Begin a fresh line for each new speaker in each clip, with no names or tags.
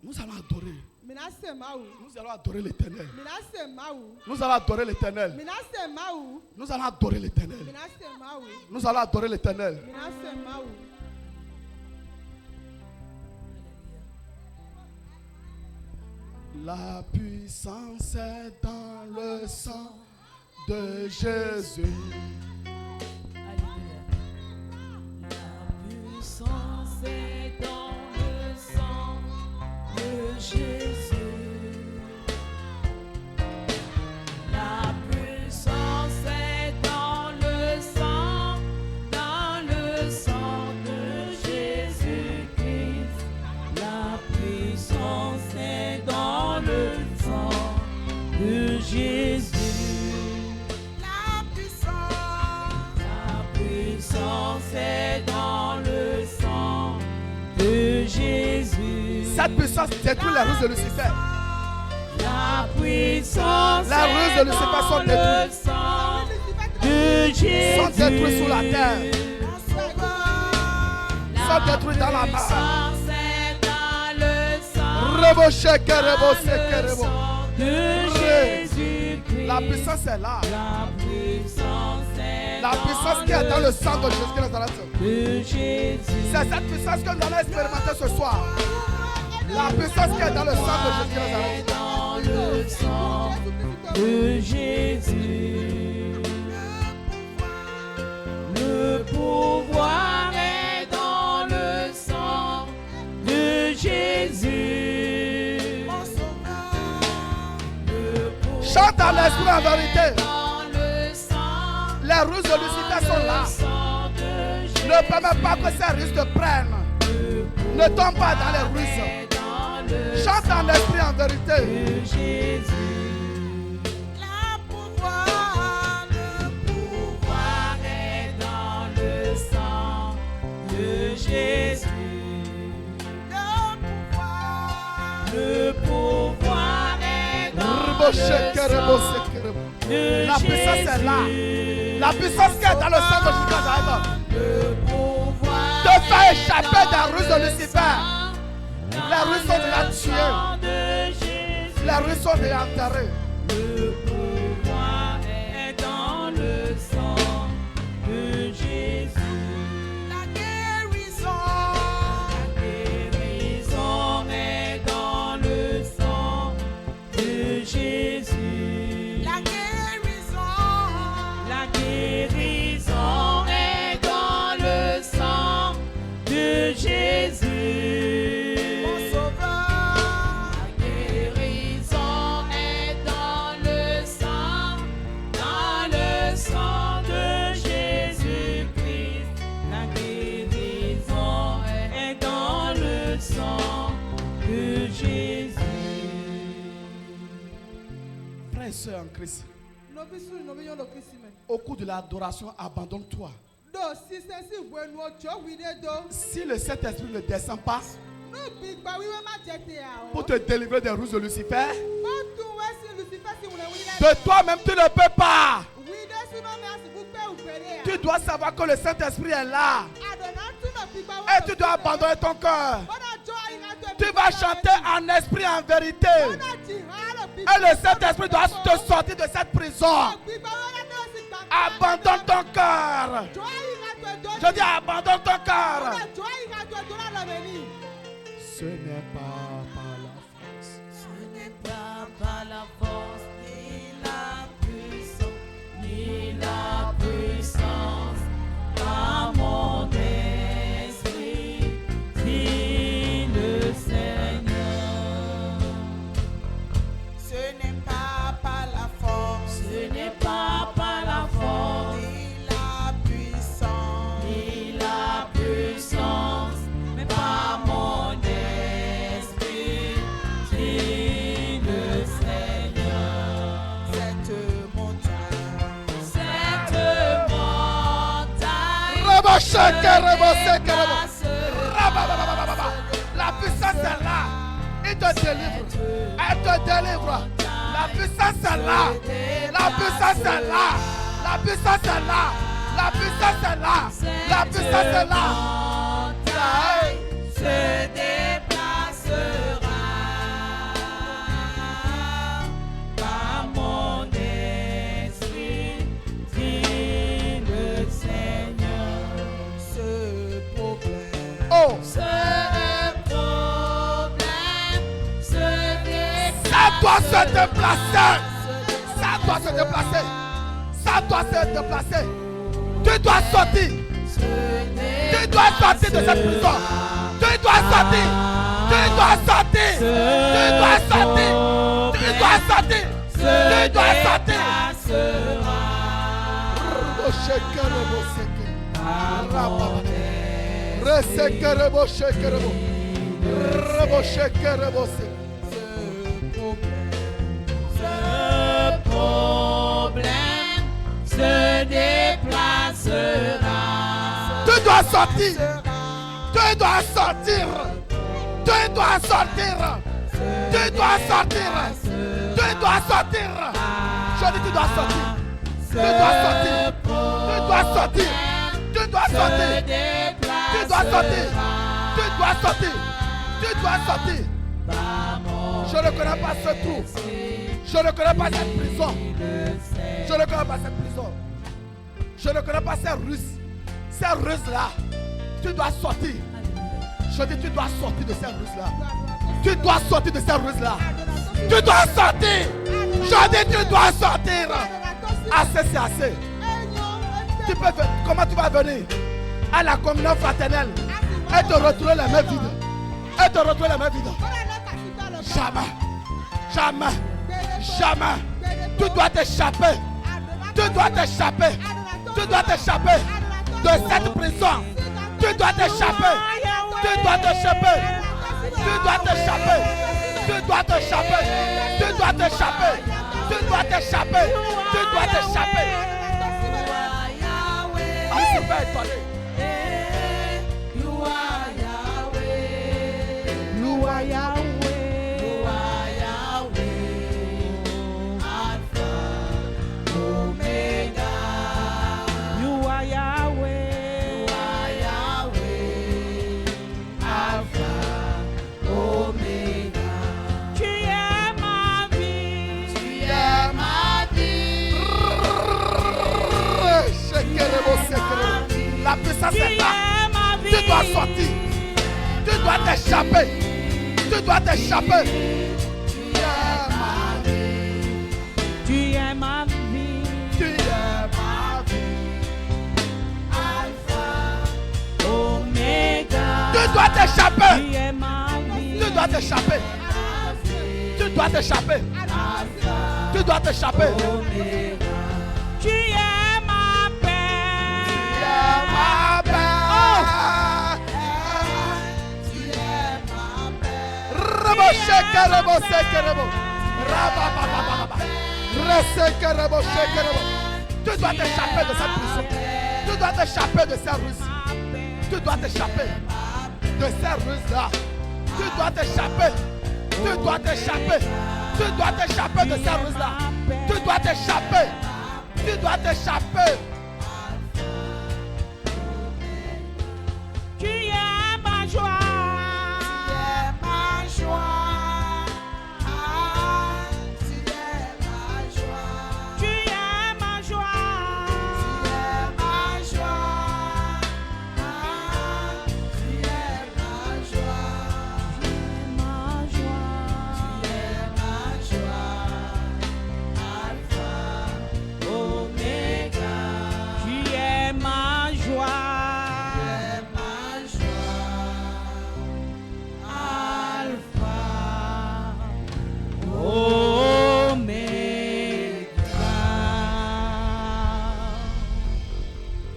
Nous allons adorer. Nous allons adorer l'Éternel. Nous allons adorer l'Éternel. Nous allons adorer l'Éternel. Nous allons adorer l'Éternel. La puissance est dans le sang de Jésus.
La puissance est dans le sang de Jésus. La puissance est dans le sang de Jésus-Christ. La puissance est dans le sang de Jésus. C'est dans le sang de Jésus.
Cette puissance détruit les ruses de Lucifer.
La puissance
les ruses de Lucifer sont détruites.
De Jésus.
Sont détruites sous la terre. Sont détruites dans la mer.
De Jésus.
La puissance est là.
La puissance est
La puissance qui est dans le sang de Jésus de Nazareth. C'est cette puissance que nous allons expérimenter ce soir. La puissance qui est dans le sang de Jésus de Nazareth.
Dans le sang de Jésus. Le pouvoir est dans le sang de Jésus.
Chante à l'esprit en vérité. Les ruses de Lucifer sont là. Ne permets pas que ces ruses te prennent. Ne tombe pas dans les ruses. Chante en esprit en vérité.
Le pouvoir est dans le sang de Jésus. Le pouvoir est dans le sang de
La puissance est là. La puissance qui est dans le sang de Jésus te fait échapper des ruses de Lucifer. Les ruses sont déjà tuées. Les ruses sont déjà enterrées.
Le pouvoir est dans le sang de Jésus. La guérison est dans le sang de Jésus. La guérison est dans le sang de Jésus. Mon sauveur. La guérison est dans le sang de Jésus-Christ. La guérison est dans le sang de Jésus.
Frères et sœurs en Christ, au cours de l'adoration, abandonne-toi. Si le Saint-Esprit ne descend pas pour te délivrer des ruses de Lucifer, de toi-même tu ne peux pas. Tu dois savoir que le Saint-Esprit est là. Et tu dois abandonner ton cœur. Tu vas chanter en esprit, en vérité. Et le Saint-Esprit doit te sortir de cette prison. Abandonne ton cœur. Je dis abandonne ton cœur. Ce n'est pas par la force.
Ce n'est pas par la force, ni la puissance, ni la puissance, par mon esprit, dit le Seigneur. Ce n'est pas par la force, ce n'est pas par la force, ni la puissance, mais par mon esprit, dit le Seigneur. Cette montagne,
la puissance est là. Il te délivre. Elle te délivre. La puissance est là. La puissance est là. La puissance est là. La puissance est là. La puissance est là.
se déplace.
déplacer. Ça doit se déplacer. Ça doit se déplacer. Tu dois sortir. Tu dois sortir de cette prison. Tu dois sortir. Tu dois sortir. Tu dois sortir. Tu dois sortir. Tu dois sortir.
Ce problème se déplacera.
Tu dois sortir. Tu dois sortir. Tu dois sortir. Tu dois sortir. Tu dois sortir. Je dis tu dois sortir. Tu dois sortir. Tu dois sortir. Tu dois sortir. Tu dois sortir. Tu dois sortir. Tu dois sortir. Je ne connais pas ce trou. Je ne connais pas cette prison. Je ne connais pas cette prison. Je ne connais pas ces Russes. Ces Russes-là. Tu dois sortir. Je dis tu dois sortir de ces Russes-là. Tu dois sortir de ces Russes-là. Tu dois sortir. Je dis tu dois sortir. Assez c'est assez. Tu peux, comment tu vas venir à la communion fraternelle et te retrouver les mains vides? Et te retrouver les mains vides? Jamais. Jamais. Jamais. Tu dois t'échapper. Tu dois t'échapper. Tu dois t'échapper de cette prison. Tu dois t'échapper. Tu dois t'échapper. Tu dois t'échapper. Tu dois t'échapper. Tu dois t'échapper. Tu dois t'échapper. Tu dois t'échapper. Il se fait étonner. La puissance est là. Tu dois sortir. Tu dois t'échapper. Tu dois t'échapper.
Tu es ma vie.
Tu es ma vie.
Alpha, Oméga.
Tu dois t'échapper.
Tu es ma vie.
Tu dois t'échapper. Tu dois t'échapper. Tu dois t'échapper.
Tu es ma paix.
Tu es ma paix. Rebo sheke rebo seke rebo. Raba ba ba ba ba. Reseke rebo sheke rebo. Tu dois t'échapper de cette prison. Tu dois t'échapper de ces Russes. Tu dois t'échapper de ces Russes-là. Tu dois t'échapper. Tu dois t'échapper. Tu dois t'échapper de ces Russes-là. Tu dois t'échapper. Tu dois t'échapper.
Tu es ma joie. Tu es ma joie. Tu es ma joie. Tu es ma joie. Tu es ma joie. Tu es ma joie. Tu es ma joie. Tu es ma joie. Alpha, Oméga. Tu es ma joie.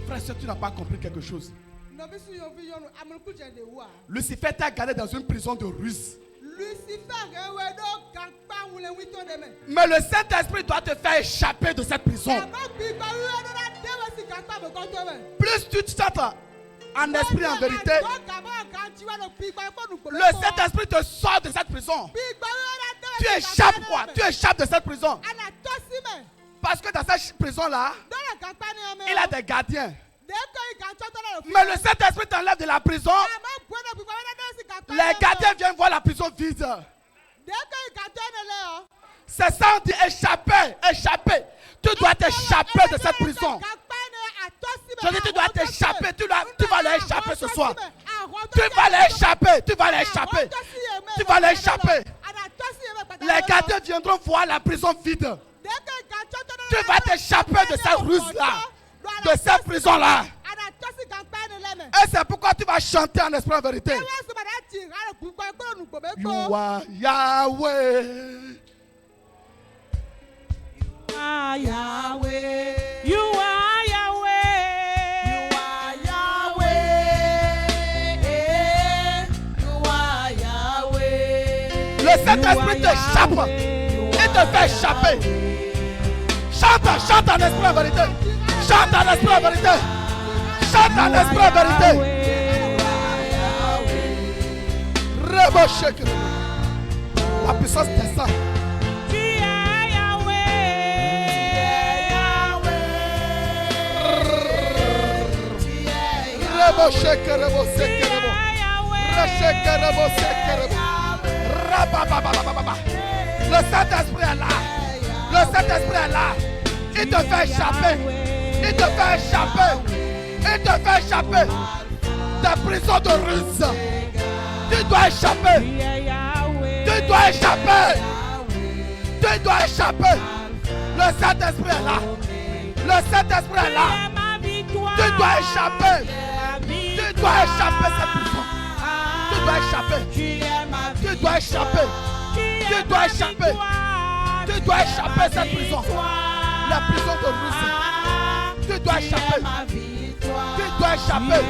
Frère, si tu n'as pas compris quelque chose, Lucifer t'a gardé dans une prison de ruse. Mais le Saint-Esprit doit te faire échapper de cette prison. Plus tu te sens en esprit, en vérité, le Saint-Esprit te sort de cette prison. Tu échappes quoi? Tu échappes de cette prison. Parce que dans cette prison-là, il a des gardiens. Mais le Saint-Esprit t'enlève de la prison. Les gardiens viennent voir la prison vide. C'est ça, on dit échapper, échapper. Tu dois t'échapper de cette prison. Je dis, tu dois t'échapper. Tu vas l'échapper ce soir. Tu vas l'échapper. Tu vas l'échapper. Tu vas l'échapper. Les gardiens viendront voir la prison vide. Tu vas t'échapper de cette ruse-là, de cette prison-là. Et c'est pourquoi tu vas chanter en esprit en vérité. You are Yahweh.
You are Yahweh. You are Yahweh. You are Yahweh. You are Yahweh.
Le Saint-Esprit t'échappe. Il te fait échapper. Chante en esprit en vérité. Chante en esprit en vérité. Chante en esprit en vérité. Rebochek. La puissance descend.
Tu es Yahweh.
Rebochek, rebochek, le Saint-Esprit est là. Le Saint-Esprit est là. Il te fait échapper. Il te fait échapper. Il te fait échapper des prisons de ruse. Tu dois échapper. Tu dois échapper. Tu dois échapper. Le Saint-Esprit est là. Le Saint-Esprit est là. Tu dois échapper. Tu dois échapper cette prison. Tu dois échapper. Tu dois échapper. Tu dois échapper. Tu dois échapper cette prison. La prison de ruse. Tu dois échapper. Tu dois échapper.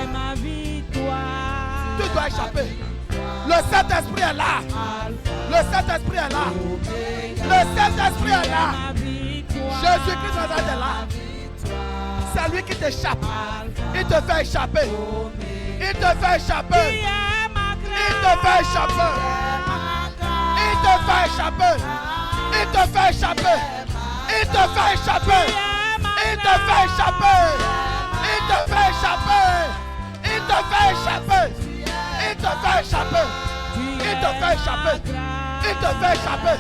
Tu dois échapper. Le Saint-Esprit est là. Le Saint-Esprit est là. Le Saint-Esprit est là. Jésus-Christ est là. C'est lui qui t'échappe. Il te fait échapper. Il te fait échapper. Il te fait échapper. Il te fait échapper. Il te fait échapper. Il te fait échapper. Il te fait échapper. Il te fait échapper. Il te fait échapper. Il te fait échapper. Il te fait échapper. Il te fait échapper.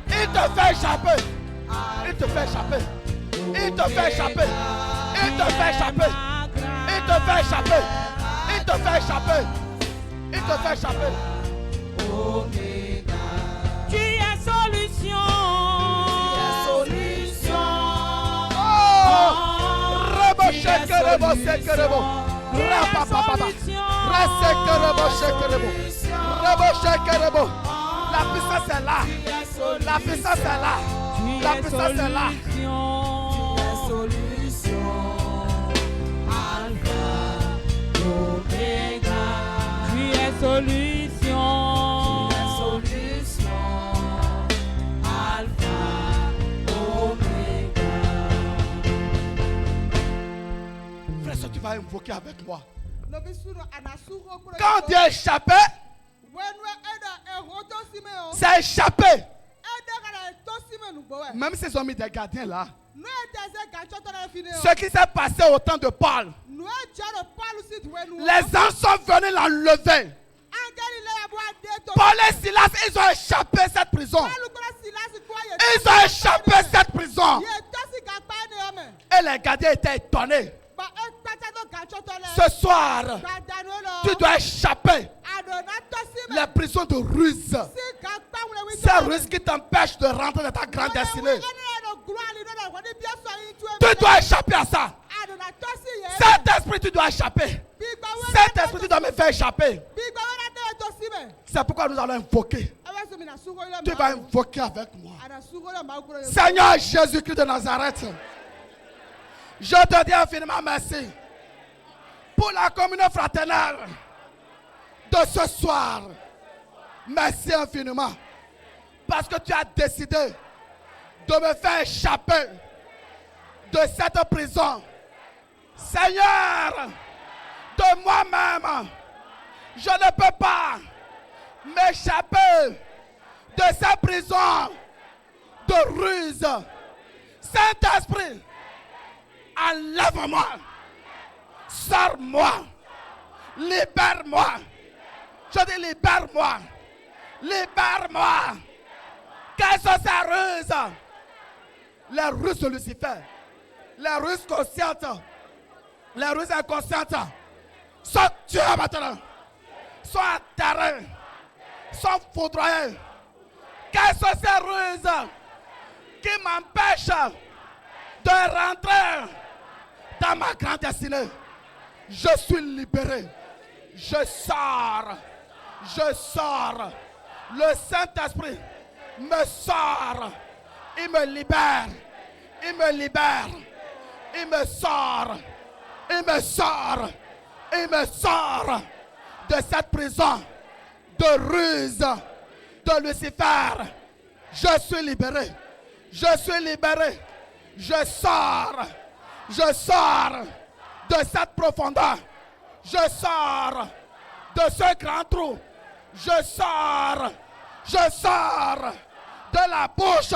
Il te fait échapper. Il te fait échapper. Il te fait échapper. Il te fait échapper. Il te fait échapper. Il te fait échapper. Il te fait échapper.
Tu es solution.
Rebo sheke rebo seke rebo. Rapa papa. Reseke rebo sheke rebo. Rebo sheke rebo. La puissance est là. La puissance est là. La puissance est là.
Tu es solution. Alpha, Omega.
Frère, si tu vas invoquer avec moi. Quand Dieu est échappé, c'est échappé. Même s'ils ont mis des gardiens là. Ce qui s'est passé au temps de Paul. Les anges sont venus l'enlever. Paul et Silas, ils ont échappé cette prison. Ils ont échappé cette prison. Et les gardiens étaient étonnés. Ce soir, tu dois échapper les prisons de ruse. Ces ruses qui t'empêchent de rentrer dans ta grande destinée. Tu dois échapper à ça. Cet esprit, tu dois échapper. Cet esprit, tu dois me faire échapper. C'est pourquoi nous allons invoquer. Tu vas invoquer avec moi. Seigneur Jésus-Christ de Nazareth, je te dis infiniment merci pour la communion fraternelle de ce soir. Merci infiniment parce que tu as décidé de me faire échapper de cette prison. Seigneur, de moi-même, je ne peux pas m'échapper de cette prison de ruse. Saint-Esprit, enlève-moi, sors-moi, libère-moi. Je dis libère-moi, libère-moi. Quelles sont ces ruses? Les ruses de Lucifer, les ruses conscientes, les ruses inconscientes. Sont tués maintenant, sont enterrés, sont foudroyés. Quelles sont ces ruses qui m'empêchent de rentrer dans ma grande destinée? Je suis libéré. Je sors. Je sors. Le Saint-Esprit me sort. Il me libère. Il me libère. Il me sort. Il me sort. Il me sort de cette prison de ruse de Lucifer. Je suis libéré. Je suis libéré. Je sors. Je sors de cette profondeur. Je sors de ce grand trou. Je sors. Je sors de la bouche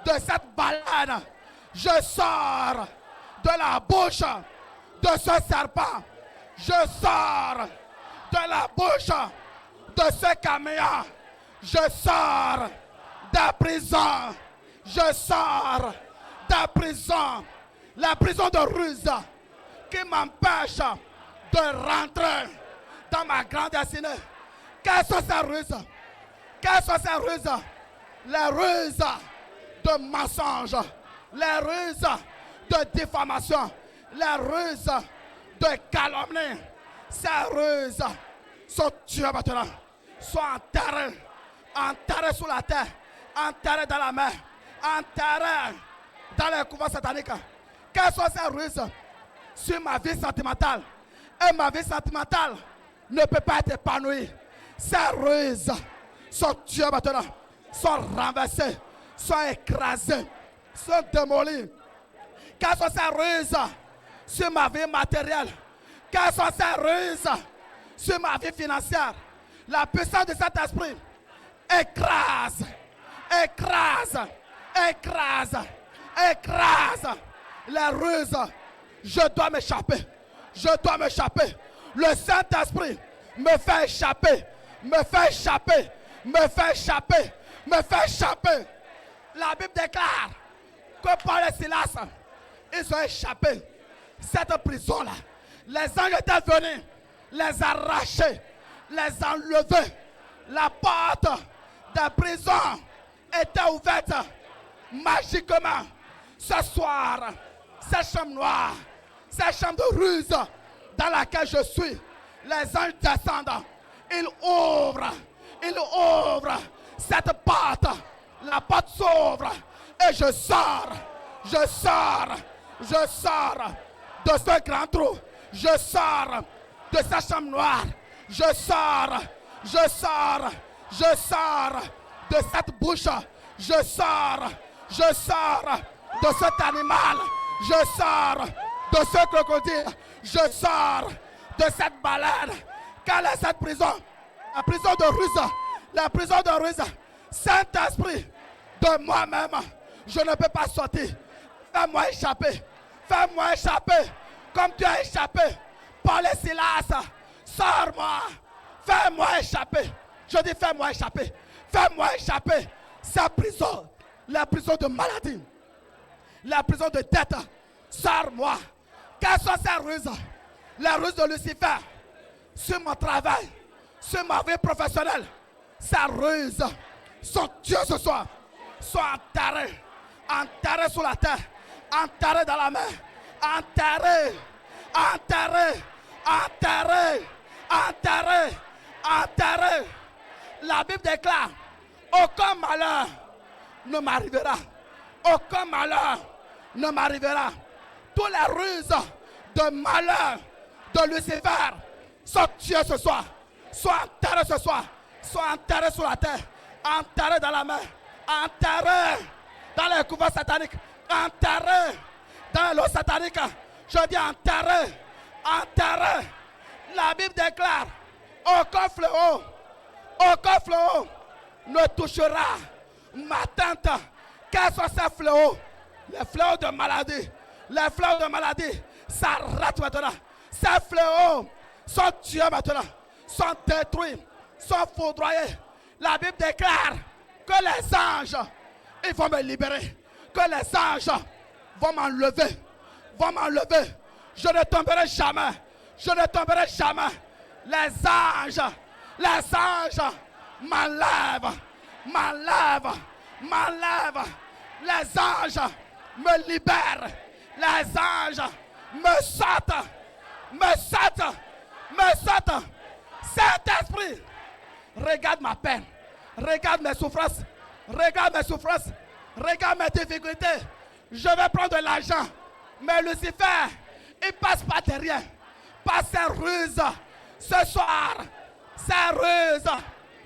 de cette baleine. Je sors de la bouche de ce serpent. Je sors de la bouche de ce camion. Je sors de prison. Je sors de prison. La prison de ruse qui m'empêche de rentrer dans ma grande destinée. Quelles sont ces ruses? Quelles sont ces ruses? Les ruses de mensonge. Les ruses de diffamation. Les ruses de calomnie. Ces ruses sont tuées maintenant. Sont enterrées. Enterrées sous la terre. Enterrées dans la mer. Enterrées dans les couvents sataniques. Quelles sont ces ruses sur ma vie sentimentale? Et ma vie sentimentale ne peut pas être épanouie. Ces ruses sont tuées maintenant. Sont renversées. Sont écrasées. Sont démolies. Quelles sont ces ruses sur ma vie matérielle? Quelles sont ces ruses sur ma vie financière? La puissance de cet esprit écrase, écrase, écrase, écrase les ruses. Je dois m'échapper. Je dois m'échapper. Le Saint-Esprit me fait échapper. Me fait échapper. Me fait échapper. Me fait échapper. La Bible déclare que Paul et Silas, ils ont échappé cette prison-là. Les anges étaient venus les arracher, les enlever. La porte de prison était ouverte magiquement. Ce soir, cette chambre noire, cette chambre de ruse dans laquelle je suis, les anges descendent. Ils ouvrent cette porte. La porte s'ouvre et je sors. Je sors. Je sors de ce grand trou. Je sors de cette chambre noire. Je sors. Je sors. Je sors de cette bouche. Je sors. Je sors de cet animal. Je sors de ce crocodile. Je sors de cette baleine. Quelle est cette prison? La prison de ruse. La prison de ruse. Saint-Esprit, de moi-même, je ne peux pas sortir. Fais-moi échapper. Fais-moi échapper. Comme tu as échappé. Paul et Silas, sors-moi. Fais-moi échapper. Je dis fais-moi échapper. Fais-moi échapper. Sa prison, la prison de maladie, la prison de dette. Sors-moi. Quelles sont ces ruses? Les ruses de Lucifer sur mon travail, sur ma vie professionnelle. Ces ruses sont tuées ce soir. Sont enterrées. Enterrées sous la terre. Enterrées dans la mer. Enterrées. Enterrées. Enterrées. Enterrées. Enterrées. La Bible déclare, aucun malheur ne m'arrivera. Aucun malheur ne m'arrivera. Toutes les ruses de malheur de Lucifer sont tuées ce soir. Sont enterrées ce soir. Sont enterrées sous la terre. Enterrées dans la mer. Enterrées dans les couverts sataniques. Enterrées dans l'eau satanique. Je dis enterrées. Enterrées. La Bible déclare, aucun fléau ne touchera ma tente. Quels sont ces fléaux? Les fléaux de maladie. Les fléaux de maladie s'arrêtent maintenant. Ces fléaux sont tués maintenant. Sont détruits. Sont foudroyés. La Bible déclare que les anges, ils vont me libérer. Que les anges vont m'enlever. Vont m'enlever. Je ne tomberai jamais. Je ne tomberai jamais. Les anges m'enlèvent. m'enlève, m'enlève. Les anges me libèrent. Les anges me sortent, me sortent, me sortent. Saint-Esprit, regarde ma peine, regarde mes souffrances, regarde mes souffrances, regarde mes difficultés. Je vais prendre de l'argent, mais Lucifer, il passe pas derrière, par ses ruses. Ce soir, ses ruses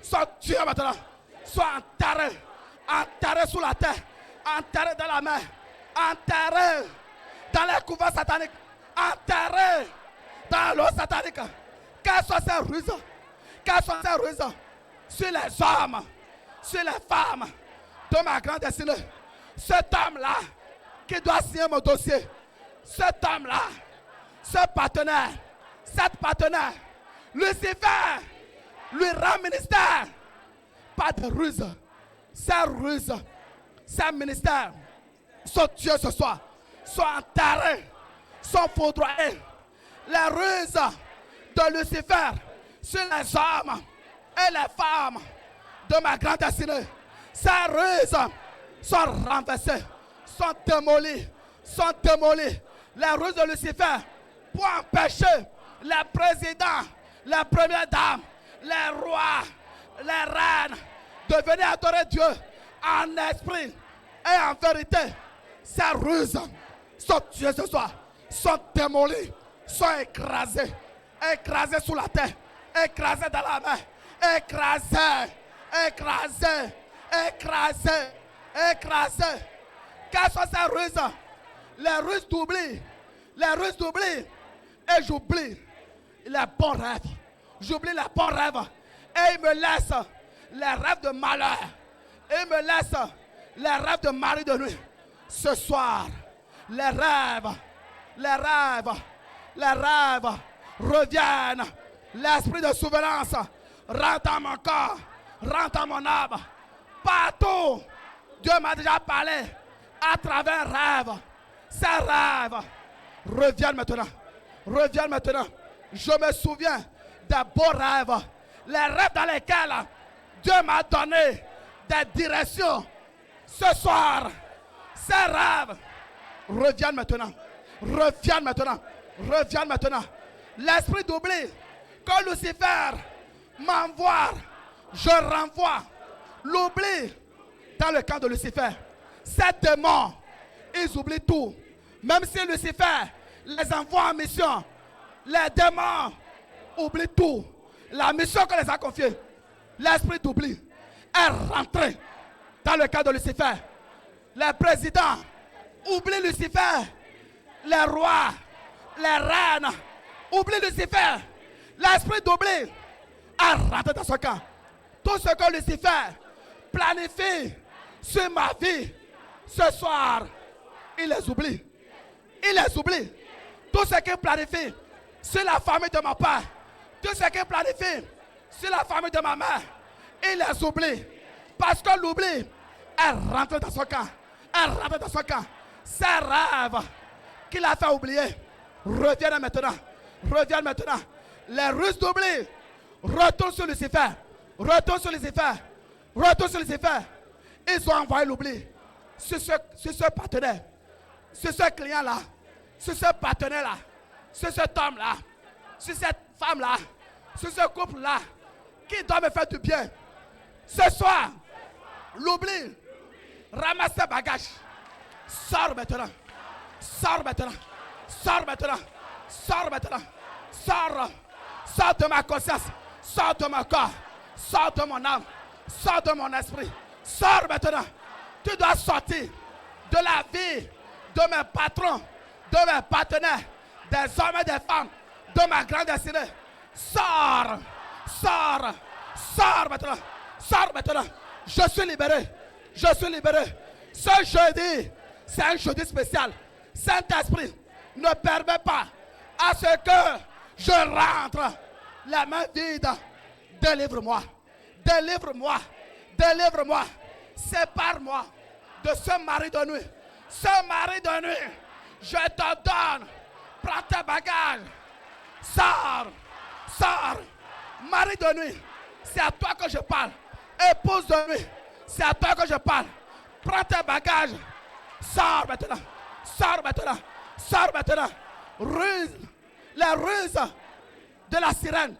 sont tuées maintenant, sont enterrées, enterrées sous la terre, enterrées dans la mer, enterrées dans les couverts sataniques, enterrées dans l'eau satanique. Quelles sont ces ruses? Quelles sont ces ruses sur les hommes, sur les femmes de ma grande destinée? Cet homme-là qui doit signer mon dossier, cet homme-là, ce partenaire, cette partenaire, Lucifer lui rend ministère. Pas de ruse. Ces ruses, ces ministères sont tués ce soir, sont enterrés, sont foudroyés. Les ruses de Lucifer sur les hommes et les femmes de ma grande destinée, ces ruses sont renversées, sont démolies, sont démolies. Les ruses de Lucifer pour empêcher les présidents, les premières dames, les rois, les reines de venir adorer Dieu en esprit et en vérité. Ces ruses sont tuées ce soir, sont démolies, sont écrasées, écrasées sous la terre, écrasées dans la mer, écrasées, écrasées, écrasées, écrasées. Quelles sont ces ruses? Les ruses d'oubli, les ruses d'oubli. Et j'oublie les bons rêves. J'oublie les bons rêves. Et il me laisse les rêves de malheur. Et il me laisse les rêves de mari de nuit. Ce soir, les rêves, les rêves, les rêves reviennent. L'esprit de souvenance rentre dans mon corps, rentre dans mon âme. Partout, Dieu m'a déjà parlé à travers un rêve. Ces rêves reviennent maintenant. Reviens maintenant. Je me souviens des beaux rêves. Les rêves dans lesquels Dieu m'a donné des directions. Ce soir, ces rêves reviennent maintenant. Reviennent maintenant. Reviennent maintenant. L'esprit d'oubli que Lucifer m'envoie, je renvoie. L'oubli dans le camp de Lucifer. Ces démons, ils oublient tout. Même si Lucifer les envoie en mission, les démons oublient tout. La mission qu'on les a confiée, l'esprit d'oubli est rentré dans le cas de Lucifer. Les présidents oublient Lucifer. Les rois, les reines oublient Lucifer. L'esprit d'oubli est rentré dans ce camp. Tout ce que Lucifer planifie sur ma vie, ce soir, il les oublie. Il les oublie. Tout ce qu'il planifie sur la famille de mon père, tout ce qu'il planifie sur la famille de ma mère, il les oublie. Parce que l'oubli est rentré dans son camp. Est rentré dans son camp. Ces rêves qu'il a fait oublier reviennent maintenant. Reviennent maintenant. Les ruses d'oubli retournent sur Lucifer. Retournent sur Lucifer. Retournent sur Lucifer. Ils ont envoyé l'oubli sur ce partenaire, sur ce client-là, sur ce partenaire-là, sur cet homme-là, sur cette femme-là, sur ce couple-là, qui doit me faire du bien. Ce soir, l'oubli, ramasse tes bagages, sors maintenant, sors maintenant, sors maintenant, sors maintenant, sors, sors de ma conscience, sors de mon corps, sors de mon âme, sors de mon esprit, sors maintenant. Tu dois sortir de la vie de mes patrons, de mes partenaires, des hommes et des femmes, de ma grande destinée. Sors, sors, sors maintenant, sors maintenant. Je suis libéré, je suis libéré. Ce jeudi, c'est un jeudi spécial. Saint-Esprit ne permet pas à ce que je rentre la main vide. Délivre-moi, délivre-moi, délivre-moi. Sépare-moi de ce mari de nuit. Ce mari de nuit, je te donne. Prends tes bagages. Sors, sors. Mari de nuit, c'est à toi que je parle. Épouse de nuit, C'est à toi que je parle. Prends tes bagages. Sors maintenant. Sors maintenant. Sors maintenant. Ruse. Les ruses de la sirène.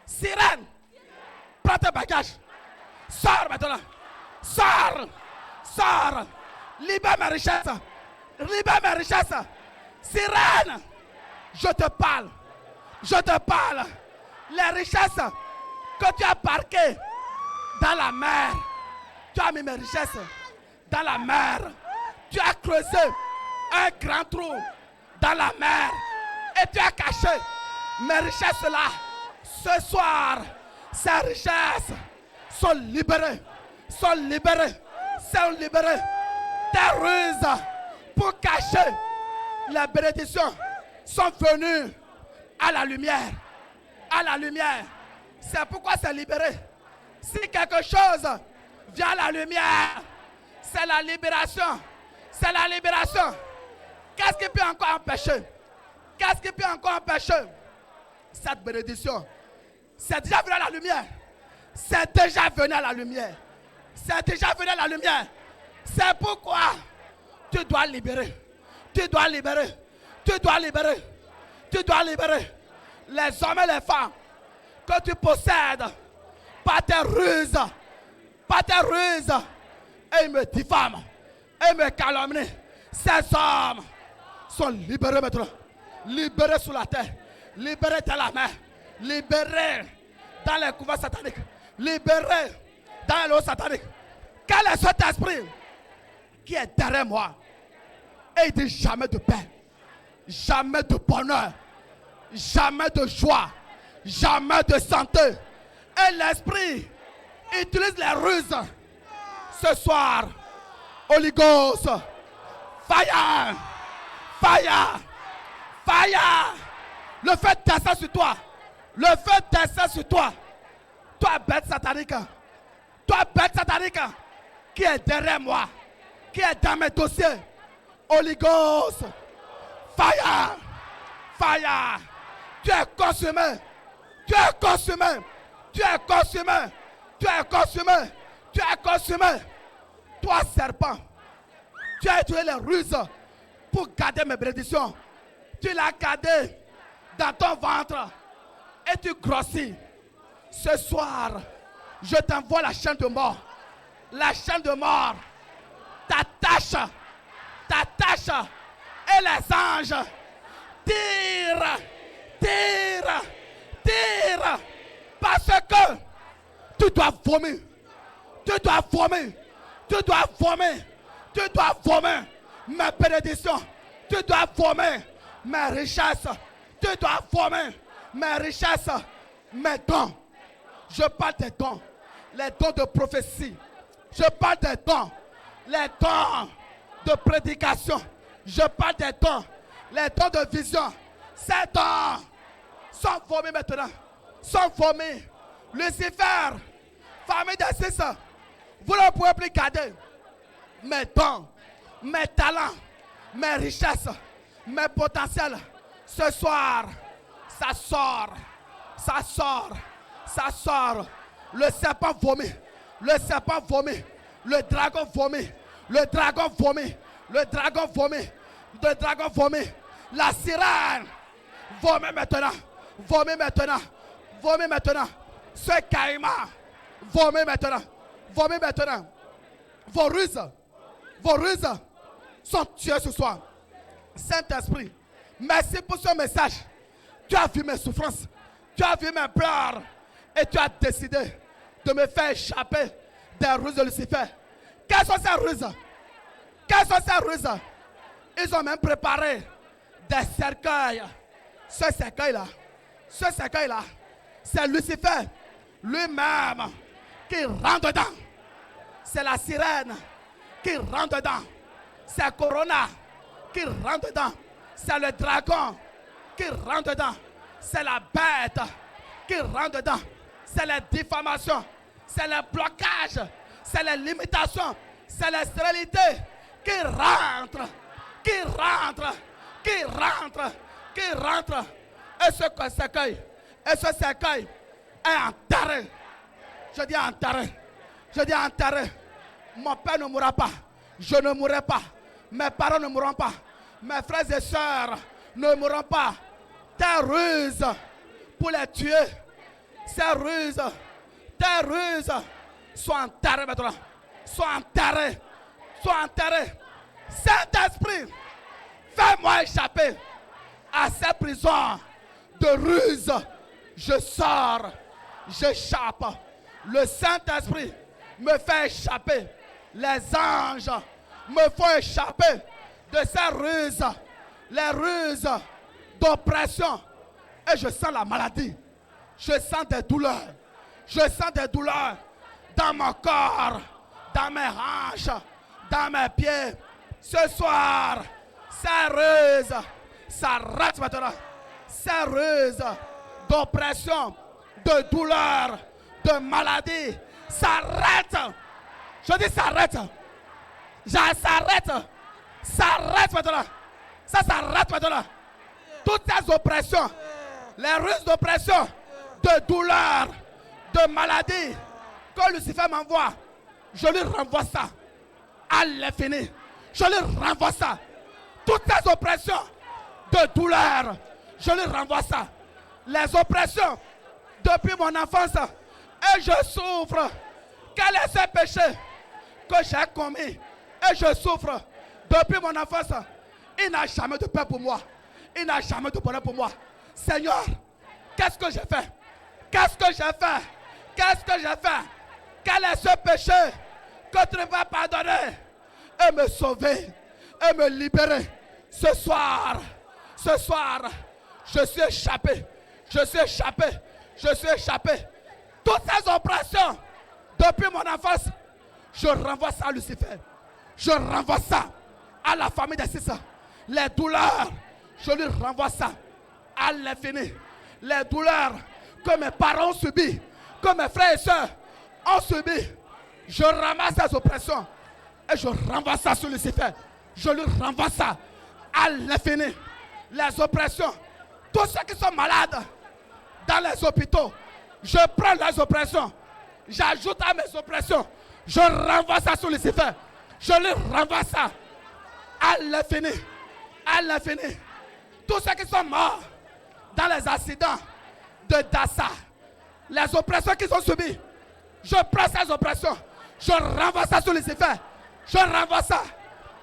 Sirène. Prends tes bagages. Sors maintenant. Sors. Sors. Libère mes richesses. Libère mes richesses. Sirène. Je te parle. Je te parle. Les richesses que tu as parquées dans la mer. Tu as mis mes richesses dans la mer. Tu as creusé un grand trou dans la mer. Et tu as caché mes richesses là. Ce soir, ces richesses sont libérées. Sont libérées. Sont libérées. Tes ruses pour cacher les bénédictions sont venues à la lumière. À la lumière. C'est pourquoi c'est libéré. Si quelque chose vient à la lumière, c'est la libération. C'est la libération. Qu'est-ce qui peut encore empêcher? Qu'est-ce qui peut encore empêcher cette bénédiction? C'est déjà venu à la lumière. C'est déjà venu à la lumière. C'est déjà venu à la lumière. C'est pourquoi tu dois libérer. Tu dois libérer. Tu dois libérer. Tu dois libérer les hommes et les femmes que tu possèdes par tes ruses. Par tes ruses. Et ils me diffament. Et ils me calomnient. Ces hommes sont libérés maintenant. Libérés sous la terre. Libérés dans la mer. Libérés dans les couvents sataniques. Libérés dans l'eau satanique. Quel est cet esprit qui est derrière moi? Et il dit jamais de paix. Jamais de bonheur. Jamais de joie. Jamais de santé. Et l'esprit utilise les ruses. Ce soir, Holy Ghost, fire, fire, fire. Le fait descend sur toi. Le fait descend sur toi. Toi, bête satanique. Toi, bête satanique. Qui est derrière moi. Qui est dans mes dossiers. Holy Ghost, fire, fire. Tu es consumé. Tu es consumé. Tu es consumé. Tu es consumé. Tu es consumé. Toi, serpent, tu as utilisé les ruses pour garder mes bénédictions. Tu l'as gardé dans ton ventre et tu grossis. Ce soir, je t'envoie la chaîne de mort. La chaîne de mort t'attache. T'attache. Et les anges tirent. Tire, tire, parce que tu dois vomir, tu dois vomir, tu dois vomir, tu dois vomir mes bénédictions, tu dois vomir mes richesses, tu dois vomir mes richesses, mes dons. Je parle des dons, les dons de prophétie, je parle des dons, les dons de prédication, je parle des dons, les dons de vision. Ces dons sont formés maintenant. Sont formés. Lucifer, famille des six, vous ne pouvez plus garder mes dons, mes talents, mes richesses, mes potentiels. Ce soir, ça sort. Ça sort. Ça sort. Le serpent vomit. Le serpent vomit. Le dragon vomit. Le dragon vomit. Le dragon vomit. Le dragon vomit. La sirène vomit maintenant. Vomit maintenant. Vomit maintenant. Ce caïman vomit maintenant. Vomit maintenant. Vos ruses sont tuées ce soir. Saint-Esprit, merci pour ce message. Tu as vu mes souffrances. Tu as vu mes pleurs. Et tu as décidé de me faire échapper des ruses de Lucifer. Quelles sont ces ruses? Quelles sont ces ruses? Ils ont même préparé des cercueils. Ce cercueil-là, c'est Lucifer lui-même qui rentre dedans. C'est la sirène qui rentre dedans. C'est Corona qui rentre dedans. C'est le dragon qui rentre dedans. C'est la bête qui rentre dedans. C'est la diffamation. C'est le blocage. C'est la limitation. C'est la stérilité qui rentre. Qui rentre. Qui rentre. Qui rentre. Et ce cercueil est enterré. Je dis enterré. Je dis enterré. Mon père ne mourra pas. Je ne mourrai pas. Mes parents ne mourront pas. Mes frères et sœurs ne mourront pas. Tes ruses pour les tuer. Ces ruses. Tes ruses. Sois enterré maintenant. Sois enterré. Sois enterré. Saint-Esprit, fais-moi échapper à cette prison de ruse. Je sors. J'échappe. Le Saint-Esprit me fait échapper. Les anges me font échapper de ces ruses. Les ruses d'oppression. Et je sens la maladie. Je sens des douleurs. Je sens des douleurs dans mon corps, dans mes hanches, dans mes pieds. Ce soir, ces ruses s'arrêtent maintenant. Ces ruses d'oppression, de douleur, de maladie s'arrêtent. Je dis s'arrête. Ça s'arrête. S'arrête maintenant. Ça s'arrête maintenant. Toutes ces oppressions, les ruses d'oppression, de douleur, de maladie, que Lucifer m'envoie, je lui renvoie ça. À l'infini. Je lui renvoie ça. Toutes ces oppressions de douleur, je lui renvoie ça. Les oppressions depuis mon enfance, et je souffre. Quel est ce péché que j'ai commis? Et je souffre depuis mon enfance. Il n'a jamais de paix pour moi. Il n'a jamais de bonheur pour moi. Seigneur, qu'est-ce que j'ai fait? Qu'est-ce que j'ai fait? Qu'est-ce que j'ai fait? Quel est ce péché que tu ne vas pardonner et me sauver et me libérer? Ce soir, je suis échappé. Je suis échappé. Je suis échappé. Toutes ces oppressions depuis mon enfance, je renvoie ça à Lucifer. Je renvoie ça à la famille des six. Les douleurs, je lui renvoie ça à l'infini. Les douleurs que mes parents ont subies, que mes frères et sœurs ont subies, je ramasse ces oppressions et je renvoie ça sur Lucifer. Je lui renvoie ça à l'infini. Les oppressions, tous ceux qui sont malades dans les hôpitaux, je prends les oppressions, j'ajoute à mes oppressions, je renvoie ça sur Lucifer. Je lui renvoie ça à l'infini. À l'infini. Tous ceux qui sont morts dans les accidents de Dassa, les oppressions qu'ils ont subies, je prends ces oppressions, je renvoie ça sur Lucifer. Je renvoie ça.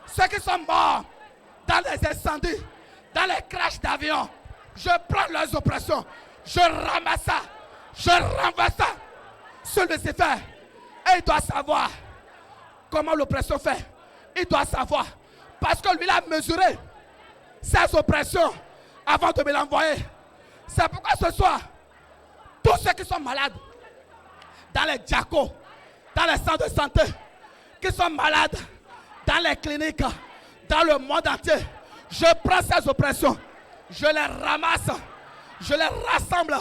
Ceux qui sont morts dans les incendies, dans les crashs d'avion, je prends leurs oppressions, je ramasse ça, je renvoie ça sur Lucifer. Et il doit savoir comment l'oppression fait. Il doit savoir. Parce que lui, il a mesuré ses oppressions avant de me l'envoyer. C'est pourquoi ce soir, tous ceux qui sont malades, dans les diacos, dans les centres de santé, qui sont malades, dans les cliniques, dans le monde entier, je prends ces oppressions, je les ramasse, je les rassemble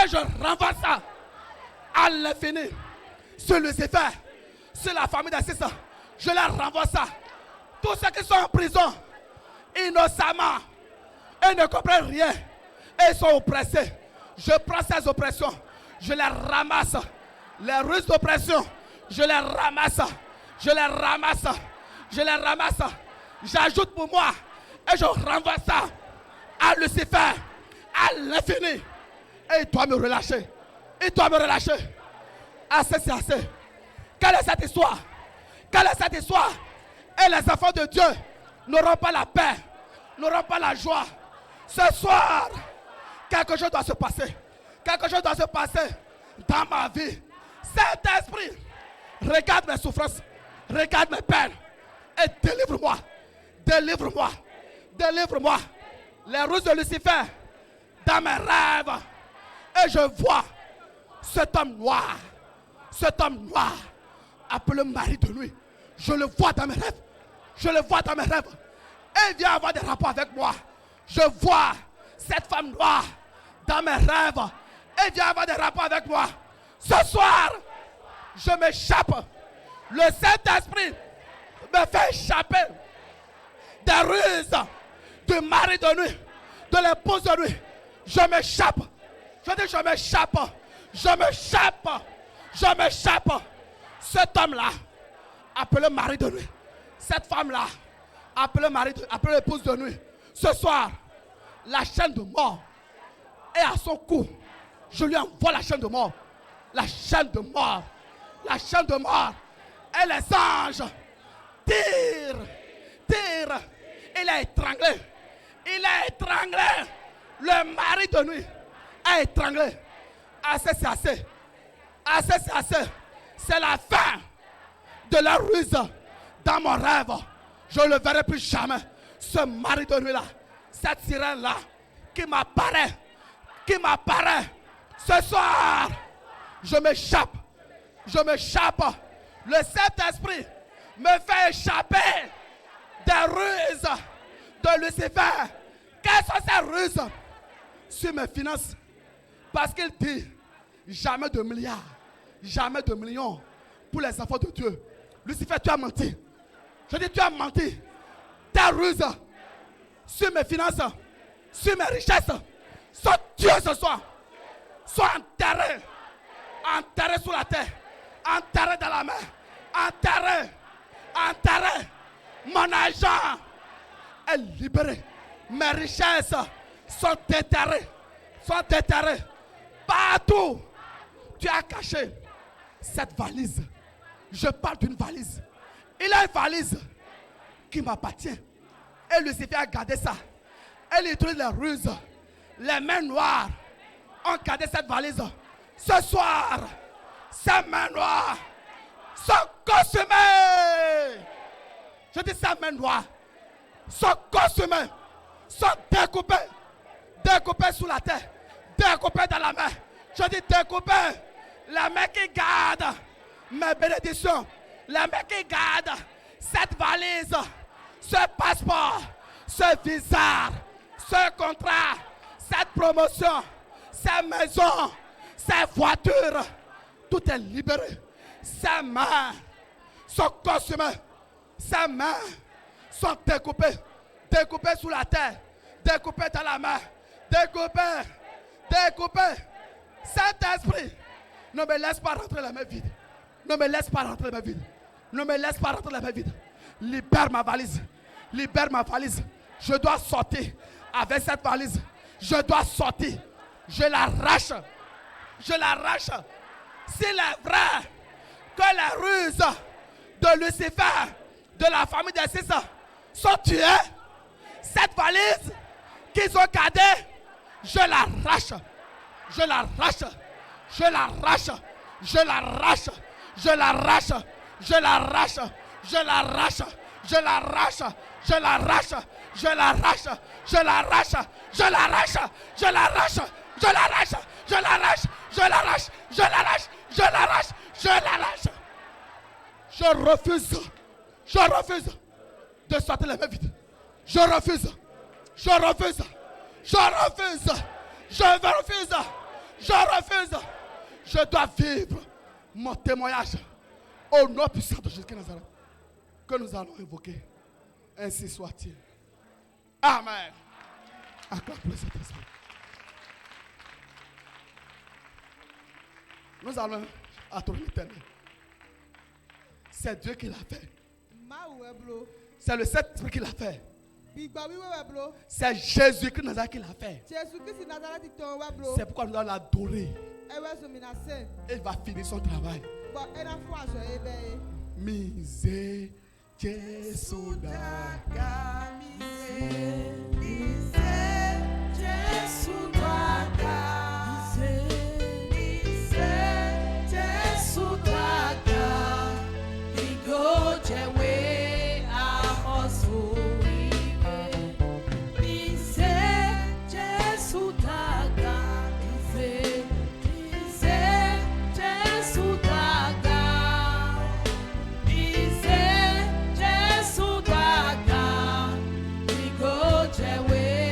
et je renvoie ça à l'infini. Sur Lucifer, sur la famille des six, je les renvoie ça. Tous ceux qui sont en prison, innocemment, et ne comprennent rien, et ils sont oppressés. Je prends ces oppressions, je les ramasse. Les ruses d'oppression, je les ramasse. Je les ramasse. Je les ramasse. J'ajoute pour moi et je renvoie ça à Lucifer, à l'infini. Et il doit me relâcher. Il doit me relâcher. Assez, c'est assez. Quelle est cette histoire? Quelle est cette histoire? Et les enfants de Dieu n'auront pas la paix, n'auront pas la joie. Ce soir, quelque chose doit se passer. Quelque chose doit se passer dans ma vie. Saint-Esprit, regarde mes souffrances, regarde mes peines et délivre-moi. Délivre-moi. Délivre-moi. Les ruses de Lucifer dans mes rêves. Et je vois cet homme noir. Cet homme noir appelé mari de nuit. Je le vois dans mes rêves. Je le vois dans mes rêves. Et il vient avoir des rapports avec moi. Je vois cette femme noire dans mes rêves. Et il vient avoir des rapports avec moi. Ce soir, je m'échappe. Le Saint-Esprit me fait échapper des ruses du mari de nuit, de l'épouse de nuit. Je m'échappe. Je dis je m'échappe. Je m'échappe. Je m'échappe. Cet homme-là appelez le mari de nuit. Cette femme-là, appelez l'épouse de nuit. Ce soir, la chaîne de mort est à son cou. Je lui envoie la chaîne de mort. La chaîne de mort. La chaîne de mort. Et les anges tirent. Il est étranglé. Il est étranglé. Le mari de nuit est étranglé. Assez, c'est assez. Assez, c'est assez. C'est la fin de la ruse. Dans mon rêve, je ne le verrai plus jamais. Ce mari de nuit-là, cette sirène-là, qui m'apparaît. Ce soir, je m'échappe. Le Saint-Esprit me fait échapper des ruses de Lucifer. Quelles sont ces ruses sur mes finances? Parce qu'il dit jamais de milliards, jamais de millions pour les enfants de Dieu. Lucifer, tu as menti. Je dis, tu as menti. Tes ruses sur mes finances, sur mes richesses, sont tuées ce soir. Sois enterré. Enterré sous la terre. Enterré dans la mer. Enterré. Mon argent est libéré. Mes richesses sont déterrées. Partout, tu as caché cette valise. Je parle d'une valise. Il a une valise qui m'appartient. Et Lucifer a gardé ça. Elle utilise les ruses. Les mains noires ont gardé cette valise. Ce soir, ces mains noires sont consumées. Je dis ces mains noires sont consumées, sont découpées sous la terre, découpées dans la main. Je dis découpées. La main qui garde mes bénédictions, la main qui garde cette valise, ce passeport, ce visa, ce contrat, cette promotion, ces maisons, ces voitures, tout est libéré. Ces mains sont consumées. Ces mains sont découpées sous la terre, découpées dans la main, découpées. Saint-Esprit, ne me laisse pas rentrer la main vide. Ne me laisse pas rentrer la main vide. Ne me laisse pas rentrer la main vide. Libère ma valise. Libère ma valise. Je dois sortir avec cette valise. Je dois sortir. Je l'arrache. Je l'arrache. S'il est vrai que les ruses de Lucifer, de la famille des six, sont tuées, cette valise qu'ils ont gardée, je l'arrache. Je l'arrache. Je l'arrache. Je l'arrache. Je l'arrache. Je l'arrache. Je l'arrache. Je l'arrache. Je l'arrache. Je l'arrache. Je l'arrache. Je l'arrache. Je l'arrache. Je l'arrache. Je l'arrache. Je l'arrache. Je l'arrache. Je l'arrache. Je l'arrache. Je refuse. Je refuse de sortir les mains vides. Je refuse. Je refuse. Je refuse. Je refuse. Je refuse. Je dois vivre mon témoignage au nom puissant de Jésus de Nazareth que nous allons invoquer. Ainsi soit-il. Amen. Acclame pour le Saint-Esprit. Nous allons adorer l'Éternel. C'est Dieu qui l'a fait. C'est le Saint-Esprit qui l'a fait. C'est Jésus-Christ de Nazareth qui l'a fait. C'est pourquoi nous allons l'adorer. Il va finir son travail. Mise Jésus daga. Mise Jésus daga. Mise Jésus daga. Igo jewe amosu. Mise Jésus daga. Way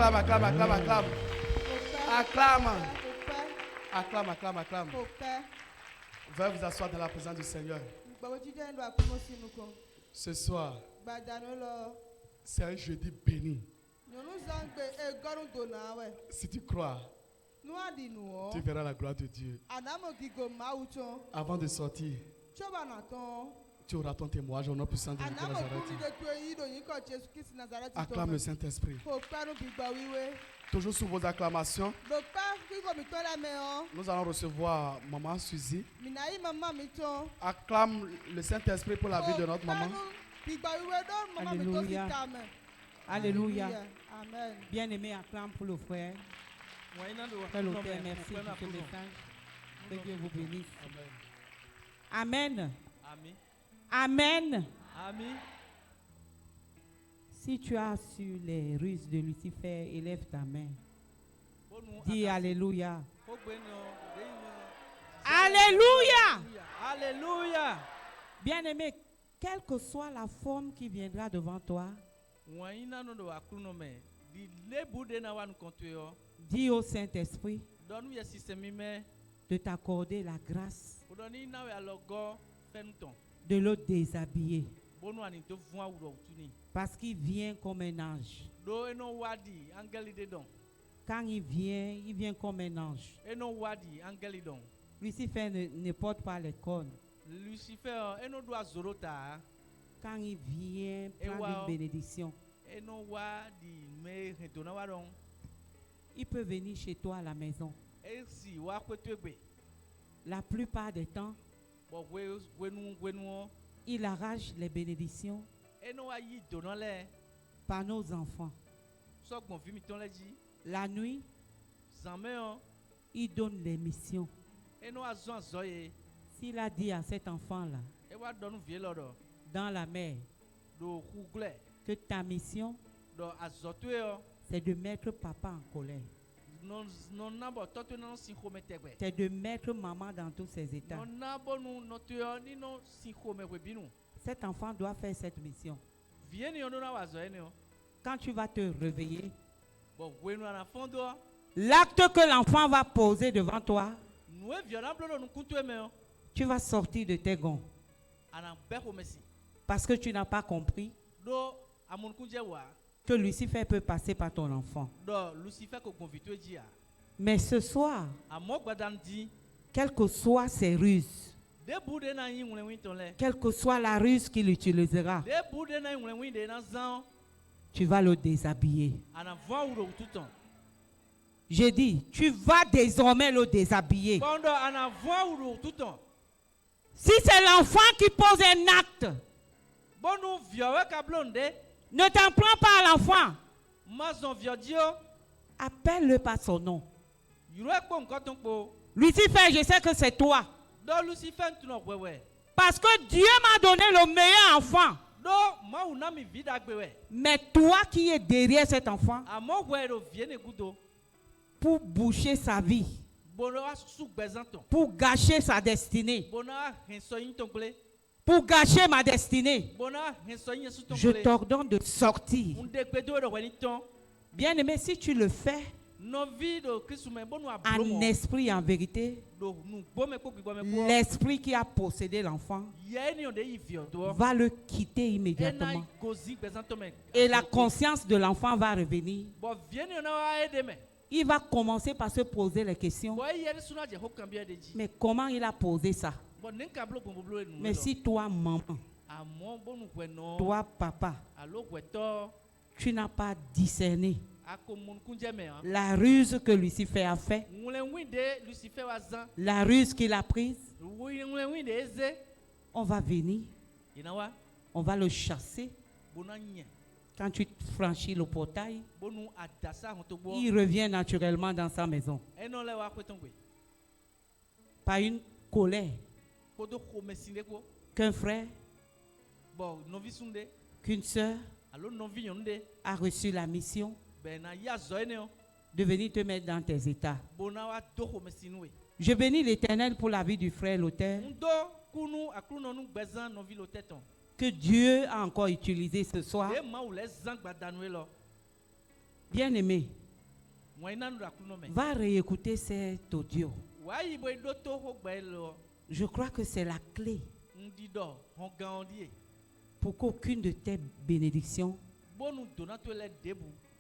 Acclame, acclame, acclame, acclame. Acclame.
Au Père.
Acclame, acclame, acclame.
Au Père.
Veuillez vous asseoir dans la présence du Seigneur. Ce soir, c'est un jeudi béni. Si tu crois, tu verras la gloire de Dieu. Avant de sortir, tu auras ton témoignage au nom puissant de Nazareth. Acclame le Saint-Esprit. Toujours sous vos acclamations, nous allons recevoir Maman Suzy. Acclame le Saint-Esprit pour la vie de notre maman.
Alléluia. Alléluia.
Amen.
Bien-aimé, acclame pour le frère. Frère l'auteur, merci pour ce message. Que Dieu vous bénisse. Amen. Amen.
Amen.
Si tu as su les ruses de Lucifer, élève ta main. Dis Alléluia. Alléluia.
Alléluia.
Bien-aimé, quelle que soit la forme qui viendra devant toi, dis au Saint-Esprit de t'accorder la grâce de le déshabiller. Parce qu'il vient comme un ange. Quand il vient comme un ange. Lucifer ne porte pas les cornes. Quand il vient prendre une bénédiction, il peut venir chez toi à la maison. La plupart des temps, il arrache les bénédictions par nos enfants. La nuit, il donne les missions. S'il a dit à cet enfant-là, dans la mer, que ta mission, c'est de mettre papa en colère. C'est de mettre maman dans tous ses états. Cet enfant doit faire cette mission. Quand tu vas te réveiller, l'acte que l'enfant va poser devant toi, tu vas sortir de tes gonds. Parce que tu n'as pas compris que Lucifer peut passer par ton enfant. Mais ce soir, quelle que soit ses ruses, quelle que soit la ruse qu'il utilisera, tu vas le déshabiller. J'ai dit, tu vas désormais le déshabiller. Si c'est l'enfant qui pose un acte, ne t'en prends pas à l'enfant. Appelle-le par son nom. Lucifer, je sais que c'est toi. Parce que Dieu m'a donné le meilleur enfant. Mais toi qui es derrière cet enfant, pour boucher sa vie, pour gâcher sa destinée, pour gâcher ma destinée, je t'ordonne de sortir. Bien-aimé, si tu le fais en esprit et en vérité, l'esprit qui a possédé l'enfant va le quitter immédiatement. Et la conscience de l'enfant va revenir. Il va commencer par se poser les questions. Mais comment il a posé ça? Mais si toi, maman, toi, papa, tu n'as pas discerné la ruse que Lucifer a fait, la ruse qu'il a prise, on va venir, on va le chasser. Quand tu franchis le portail, il revient naturellement dans sa maison. Par une colère qu'un frère, qu'une soeur a reçu la mission de venir te mettre dans tes états. Je bénis l'Éternel pour la vie du frère l'auteur que Dieu a encore utilisé ce soir Bien-aimé, va réécouter cet audio. Je crois que c'est la clé pour qu'aucune de tes bénédictions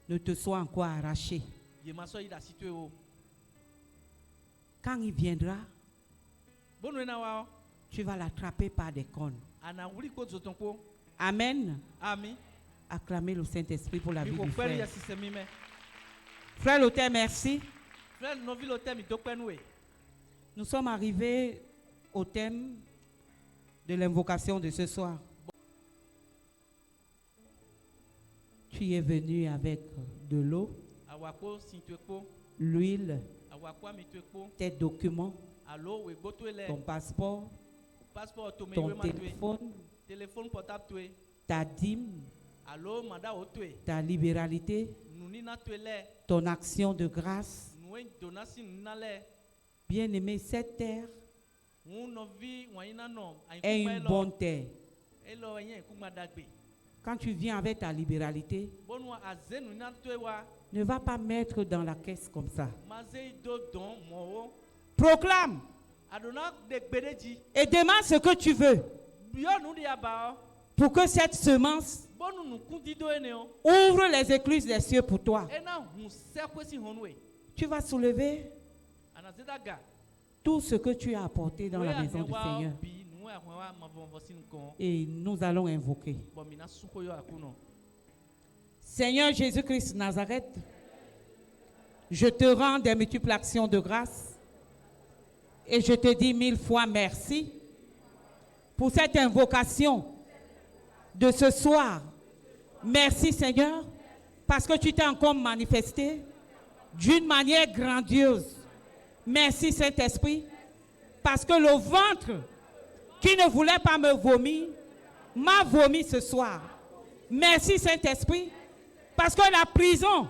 ne te soit encore arrachée. Quand il viendra, tu vas l'attraper par des cornes. Amen. Acclamez le Saint-Esprit pour la vie du frère. Frère Lothaire, merci. Nous sommes arrivés au thème de l'invocation de ce soir. Tu es venu avec de l'eau, l'huile, tes documents, ton passeport, ton téléphone, ta dîme, ta libéralité, ton action de grâce. Bien-aimé, cette terre est une bonne terre. Quand tu viens avec ta libéralité, ne va pas mettre dans la caisse comme ça. Proclame et demande ce que tu veux pour que cette semence ouvre les écluses des cieux pour toi. Tu vas soulever tout ce que tu as apporté dans la maison du Seigneur. Et nous allons invoquer. Seigneur Jésus-Christ Nazareth, je te rends des multiples actions de grâce et je te dis 1000 fois merci pour cette invocation de ce soir. Merci Seigneur, parce que tu t'es encore manifesté d'une manière grandiose. Merci Saint-Esprit, parce que le ventre qui ne voulait pas me vomir m'a vomi ce soir. Merci Saint-Esprit, parce que la prison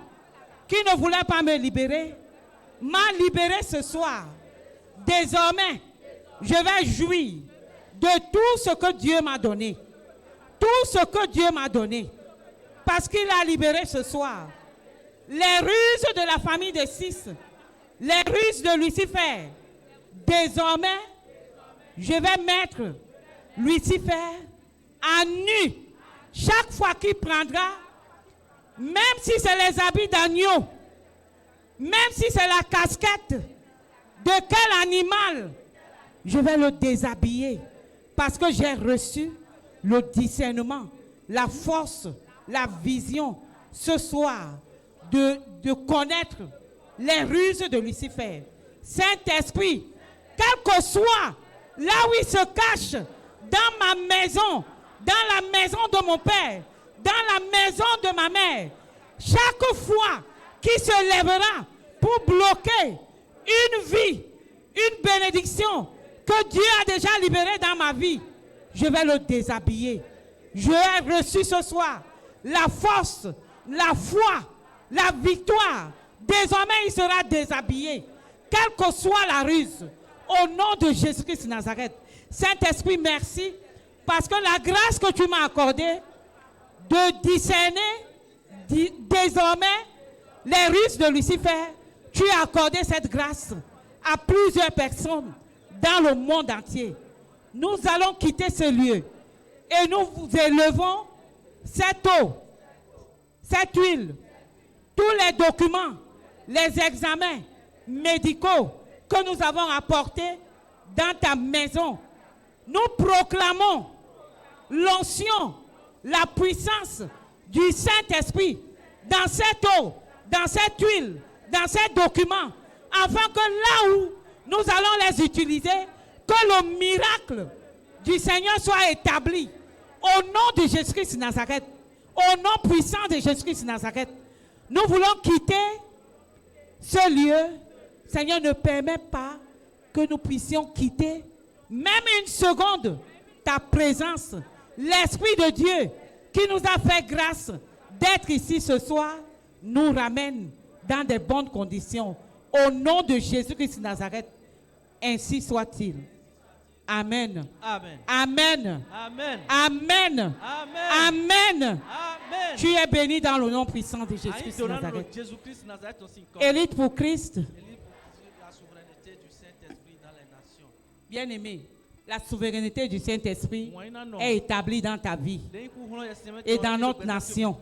qui ne voulait pas me libérer m'a libéré ce soir. Désormais, je vais jouir de tout ce que Dieu m'a donné. Tout ce que Dieu m'a donné. Parce qu'il a libéré ce soir les ruses de la famille de 6, les ruses de Lucifer. Désormais, je vais mettre Lucifer à nu chaque fois qu'il prendra, même si c'est les habits d'agneau, même si c'est la casquette de quel animal, je vais le déshabiller parce que j'ai reçu le discernement, la force, la vision ce soir de connaître les ruses de Lucifer. Saint-Esprit, quel que soit là où il se cache, dans ma maison, dans la maison de mon père, dans la maison de ma mère, chaque fois qu'il se lèvera pour bloquer une vie, une bénédiction que Dieu a déjà libérée dans ma vie, je vais le déshabiller. Je ai reçu ce soir la force, la foi, la victoire. Désormais, il sera déshabillé, quelle que soit la ruse. Au nom de Jésus-Christ de Nazareth. Saint-Esprit, merci, parce que la grâce que tu m'as accordée de discerner désormais les ruses de Lucifer, tu as accordé cette grâce à plusieurs personnes dans le monde entier. Nous allons quitter ce lieu et nous vous élevons cette eau, cette huile, tous les documents, les examens médicaux que nous avons apportés dans ta maison. Nous proclamons l'onction, la puissance du Saint-Esprit dans cette eau, dans cette huile, dans ces documents, afin que là où nous allons les utiliser, que le miracle du Seigneur soit établi. Au nom de Jésus-Christ de Nazareth, au nom puissant de Jésus-Christ de Nazareth, nous voulons quitter ce lieu. Seigneur, ne permet pas que nous puissions quitter même une seconde ta présence. L'Esprit de Dieu qui nous a fait grâce d'être ici ce soir nous ramène dans de bonnes conditions. Au nom de Jésus-Christ de Nazareth, ainsi soit-il. Amen.
Amen.
Amen.
Amen.
Amen.
Amen.
Amen.
Amen.
Tu es béni dans le nom puissant de Jésus-Christ de Nazareth. Élite pour Christ.
La souveraineté du Saint-Esprit dans les nations.
Bien-aimé, la souveraineté du Saint-Esprit est établie dans ta vie et dans notre nation.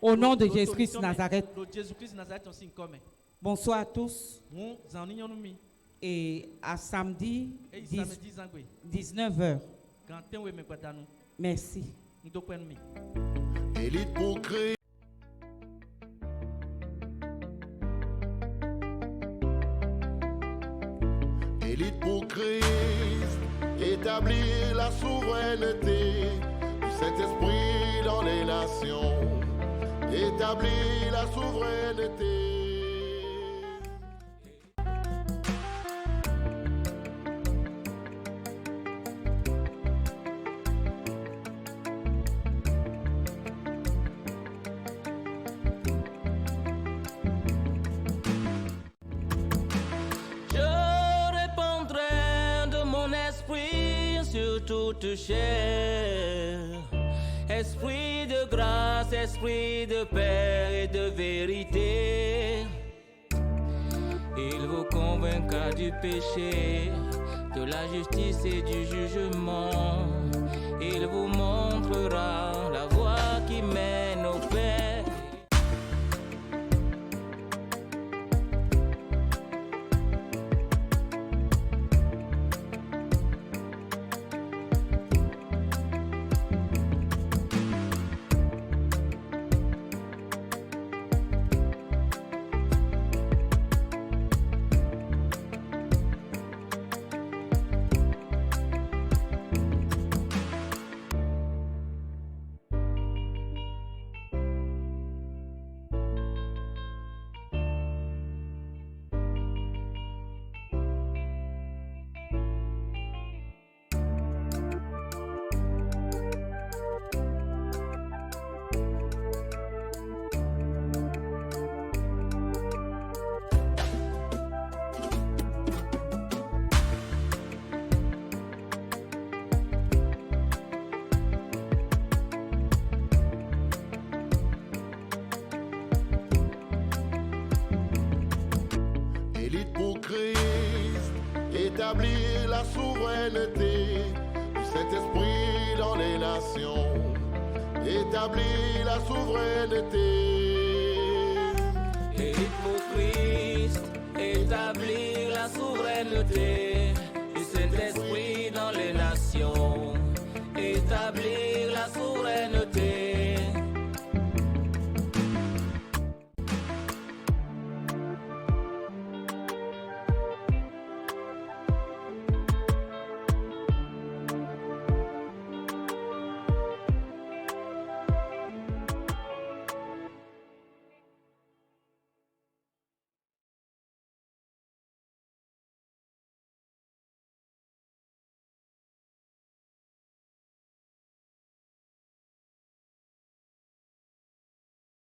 Au nom de Jésus-Christ de Nazareth. Bonsoir à tous. Et à samedi 19h. Merci.
Élite pour Christ. Élite pour Christ. Établir la souveraineté du Saint-Esprit dans les nations. Établir la souveraineté.
Toute chair, esprit de grâce, esprit de paix et de vérité, il vous convaincra du péché, de la justice et du jugement, il vous montrera la voie qui mène au Père. Élite pour Christ, établir la souveraineté du Saint-Esprit dans les nations. Établir la souveraineté. Élite pour Christ, établir la souveraineté du Saint-Esprit dans les nations. Établir la souveraineté.